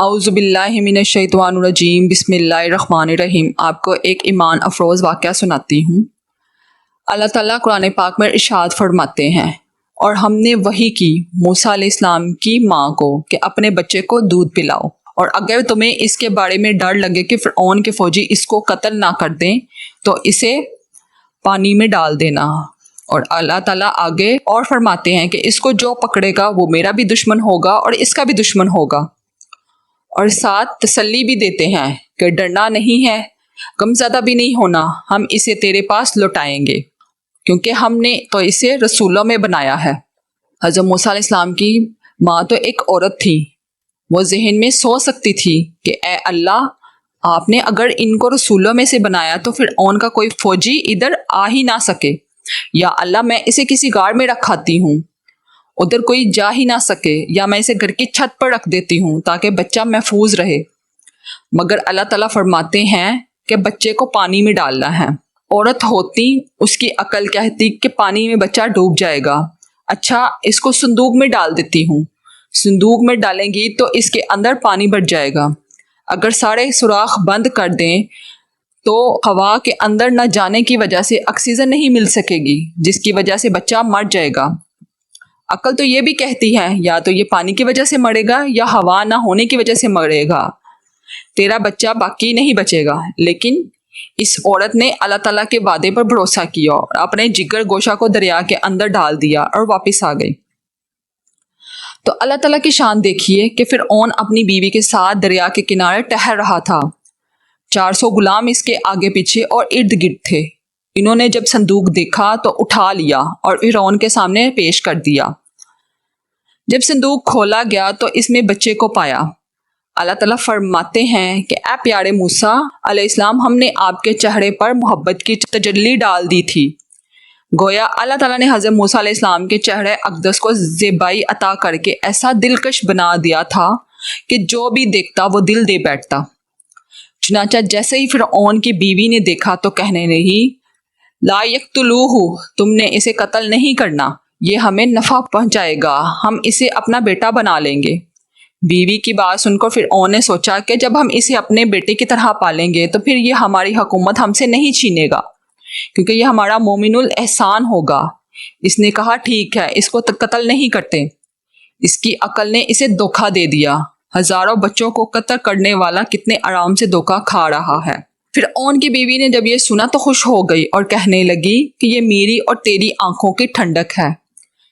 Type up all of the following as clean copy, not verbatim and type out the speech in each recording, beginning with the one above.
اعوذ باللہ من الشیطان الرجیم بسم اللہ الرحمن الرحیم۔ آپ کو ایک ایمان افروز واقعہ سناتی ہوں۔ اللہ تعالیٰ قرآن پاک میں ارشاد فرماتے ہیں، اور ہم نے وحی کی موسیٰ علیہ السلام کی ماں کو کہ اپنے بچے کو دودھ پلاؤ، اور اگر تمہیں اس کے بارے میں ڈر لگے کہ فرعون کے فوجی اس کو قتل نہ کر دیں تو اسے پانی میں ڈال دینا۔ اور اللہ تعالیٰ آگے اور فرماتے ہیں کہ اس کو جو پکڑے گا وہ میرا بھی دشمن ہوگا اور اس کا بھی دشمن ہوگا، اور ساتھ تسلی بھی دیتے ہیں کہ ڈرنا نہیں ہے، غم زدہ بھی نہیں ہونا، ہم اسے تیرے پاس لوٹائیں گے کیونکہ ہم نے تو اسے رسولوں میں بنایا ہے۔ حضرت موسیٰ علیہ السلام کی ماں تو ایک عورت تھی، وہ ذہن میں سوچ سکتی تھی کہ اے اللہ، آپ نے اگر ان کو رسولوں میں سے بنایا تو فرعون کا کوئی فوجی ادھر آ ہی نہ سکے، یا اللہ میں اسے کسی غار میں رکھاتی ہوں، ادھر کوئی جا ہی نہ سکے، یا میں اسے گھر کی چھت پر رکھ دیتی ہوں تاکہ بچہ محفوظ رہے۔ مگر اللہ تعالیٰ فرماتے ہیں کہ بچے کو پانی میں ڈالنا ہے۔ عورت ہوتی اس کی عقل کہتی کہ پانی میں بچہ ڈوب جائے گا، اچھا اس کو صندوق میں ڈال دیتی ہوں، صندوق میں ڈالیں گی تو اس کے اندر پانی بھر جائے گا، اگر سارے سوراخ بند کر دیں تو ہوا کے اندر نہ جانے کی وجہ سے آکسیجن نہیں مل سکے گی، جس کی وجہ سے بچہ مر جائے گا۔ عقل تو یہ بھی کہتی ہے یا تو یہ پانی کی وجہ سے مرے گا یا ہوا نہ ہونے کی وجہ سے مرے گا، تیرا بچہ باقی نہیں بچے گا۔ لیکن اس عورت نے اللہ تعالیٰ کے وعدے پر بھروسہ کیا اور اپنے جگر گوشہ کو دریا کے اندر ڈال دیا اور واپس آ گئی۔ تو اللہ تعالیٰ کی شان دیکھیے کہ فرعون اپنی بیوی کے ساتھ دریا کے کنارے ٹہل رہا تھا، 400 غلام اس کے آگے پیچھے اور ارد گرد تھے۔ انہوں نے جب صندوق دیکھا تو اٹھا لیا اور فرعون کے سامنے پیش کر دیا۔ جب صندوق کھولا گیا تو اس میں بچے کو پایا۔ اللہ تعالیٰ فرماتے ہیں کہ اے پیارے موسیٰ علیہ السلام، ہم نے آپ کے چہرے پر محبت کی تجلی ڈال دی تھی۔ گویا اللہ تعالیٰ نے حضرت موسیٰ علیہ السلام کے چہرے اقدس کو زیبائی عطا کر کے ایسا دلکش بنا دیا تھا کہ جو بھی دیکھتا وہ دل دے بیٹھتا۔ چنانچہ جیسے ہی فرعون کی بیوی نے دیکھا تو کہنے لگی، لا یقتلوہ، تم نے اسے قتل نہیں کرنا، یہ ہمیں نفع پہنچائے گا، ہم اسے اپنا بیٹا بنا لیں گے۔ بیوی کی بات سن کر فرعون نے سوچا کہ جب ہم اسے اپنے بیٹے کی طرح پالیں گے تو پھر یہ ہماری حکومت ہم سے نہیں چھینے گا، کیونکہ یہ ہمارا مومن الاحسان ہوگا۔ اس نے کہا ٹھیک ہے، اس کو قتل نہیں کرتے۔ اس کی عقل نے اسے دھوکہ دے دیا، ہزاروں بچوں کو قتل کرنے والا کتنے آرام سے دھوکہ کھا رہا ہے۔ فرعون کی بیوی نے جب یہ سنا تو خوش ہو گئی اور کہنے لگی کہ یہ میری اور تیری آنکھوں کی ٹھنڈک ہے۔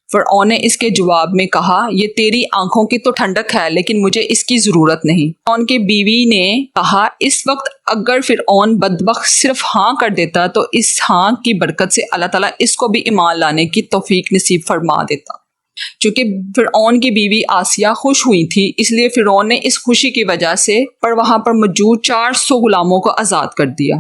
فرعون نے اس کے جواب میں کہا، یہ تیری آنکھوں کی تو ٹھنڈک ہے لیکن مجھے اس کی ضرورت نہیں۔ فرعون کی بیوی نے کہا، اس وقت اگر فرعون بدبخت صرف ہاں کر دیتا تو اس ہاں کی برکت سے اللہ تعالیٰ اس کو بھی ایمان لانے کی توفیق نصیب فرما دیتا۔ چونکہ فرعون کی بیوی آسیہ خوش ہوئی تھی، اس لیے فرعون نے اس خوشی کی وجہ سے وہاں پر موجود 400 غلاموں کو آزاد کر دیا۔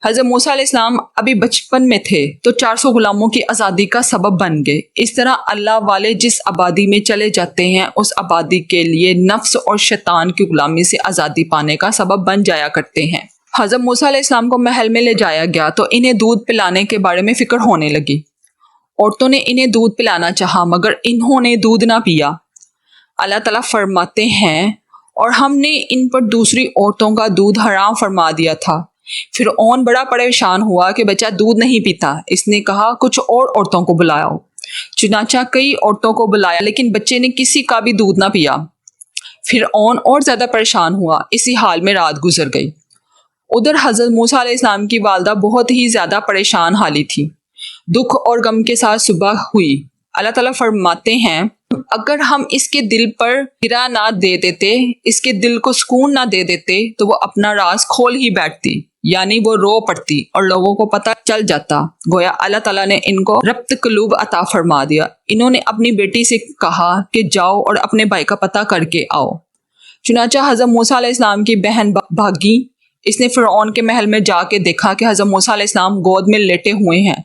حضرت موسیٰ علیہ السلام ابھی بچپن میں تھے تو 400 غلاموں کی آزادی کا سبب بن گئے۔ اس طرح اللہ والے جس آبادی میں چلے جاتے ہیں اس آبادی کے لیے نفس اور شیطان کی غلامی سے آزادی پانے کا سبب بن جایا کرتے ہیں۔ حضرت موسیٰ علیہ السلام کو محل میں لے جایا گیا تو انہیں دودھ پلانے کے بارے میں فکر ہونے لگی۔ عورتوں نے انہیں دودھ پلانا چاہا مگر انہوں نے دودھ نہ پیا۔ اللہ تعالیٰ فرماتے ہیں، اور ہم نے ان پر دوسری عورتوں کا دودھ حرام فرما دیا تھا۔ فرعون بڑا پریشان ہوا کہ بچہ دودھ نہیں پیتا۔ اس نے کہا کچھ اور عورتوں کو بلاؤ۔ چنانچہ کئی عورتوں کو بلایا لیکن بچے نے کسی کا بھی دودھ نہ پیا۔ فرعون اور زیادہ پریشان ہوا، اسی حال میں رات گزر گئی۔ ادھر حضرت موسیٰ علیہ السلام کی والدہ بہت ہی زیادہ پریشان حالی تھی، دکھ اور غم کے ساتھ صبح ہوئی۔ اللہ تعالیٰ فرماتے ہیں، اگر ہم اس کے دل پر گرا نہ دے دیتے، اس کے دل کو سکون نہ دے دیتے تو وہ اپنا راز کھول ہی بیٹھتی، یعنی وہ رو پڑتی اور لوگوں کو پتہ چل جاتا۔ گویا اللہ تعالیٰ نے ان کو ربط قلوب عطا فرما دیا۔ انہوں نے اپنی بیٹی سے کہا کہ جاؤ اور اپنے بھائی کا پتہ کر کے آؤ۔ چنانچہ حضرت موسیٰ علیہ السلام کی بہن بھاگی۔ اس نے فرعون کے محل میں جا کے دیکھا کہ حضرت موسیٰ علیہ السلام گود میں لیٹے ہوئے ہیں،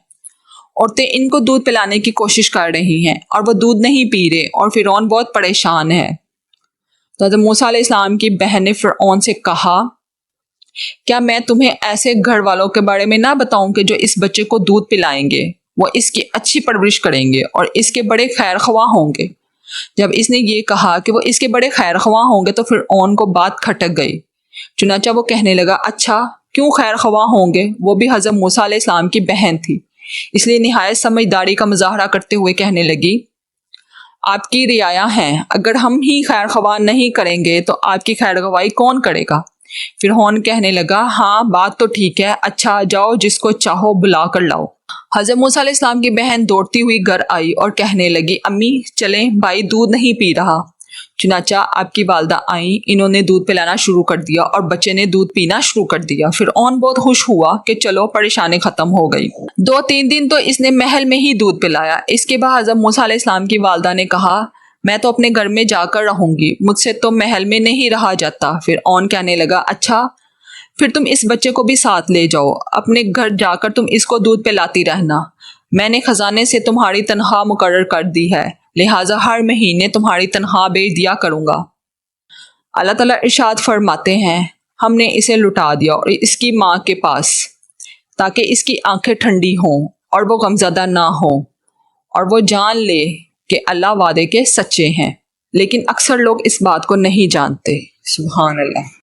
عورتیں ان کو دودھ پلانے کی کوشش کر رہی ہیں اور وہ دودھ نہیں پی رہے اور فرعون بہت پریشان ہے۔ تو حضرت موسیٰ علیہ السلام کی بہن نے فرعون سے کہا، کیا میں تمہیں ایسے گھر والوں کے بارے میں نہ بتاؤں کہ جو اس بچے کو دودھ پلائیں گے، وہ اس کی اچھی پرورش کریں گے اور اس کے بڑے خیر خواہ ہوں گے۔ جب اس نے یہ کہا کہ وہ اس کے بڑے خیر خواہ ہوں گے تو فرعون کو بات کھٹک گئی۔ چنانچہ وہ کہنے لگا اچھا کیوں خیر خواہ ہوں گے، وہ بھی حضرت موسیٰ علیہ السلام کی بہن تھی، اس لیے نہایت سمجھداری کا مظاہرہ کرتے ہوئے کہنے لگی آپ کی رعایا ہیں، اگر ہم ہی خیر خواہ نہیں کریں گے تو آپ کی خیر خواہی کون کرے گا؟ فرعون کہنے لگا ہاں بات تو ٹھیک ہے، اچھا جاؤ جس کو چاہو بلا کر لاؤ۔ حضرت موسیٰ علیہ السلام کی بہن دوڑتی ہوئی گھر آئی اور کہنے لگی امی چلیں بھائی دودھ نہیں پی رہا۔ چنانچہ آپ کی والدہ آئیں، انہوں نے دودھ پلانا شروع کر دیا اور بچے نے دودھ پینا شروع کر دیا۔ فرعون بہت خوش ہوا کہ چلو پریشانی ختم ہو گئی۔ 2-3 دن تو اس نے محل میں ہی دودھ پلایا۔ اس کے بعد حضرت موسیٰ علیہ السلام کی والدہ نے کہا میں تو اپنے گھر میں جا کر رہوں گی، مجھ سے تو محل میں نہیں رہا جاتا۔ فرعون کہنے لگا اچھا پھر تم اس بچے کو بھی ساتھ لے جاؤ، اپنے گھر جا کر تم اس کو دودھ پلاتی رہنا، میں نے خزانے سے تمہاری تنخواہ مقرر کر دی ہے، لہٰذا ہر مہینے تمہاری تنخواہ بھیج دیا کروں گا۔ اللہ تعالیٰ ارشاد فرماتے ہیں ہم نے اسے لٹا دیا اور اس کی ماں کے پاس تاکہ اس کی آنکھیں ٹھنڈی ہوں اور وہ غمزدہ نہ ہوں اور وہ جان لے کہ اللہ وعدے کے سچے ہیں، لیکن اکثر لوگ اس بات کو نہیں جانتے۔ سبحان اللہ۔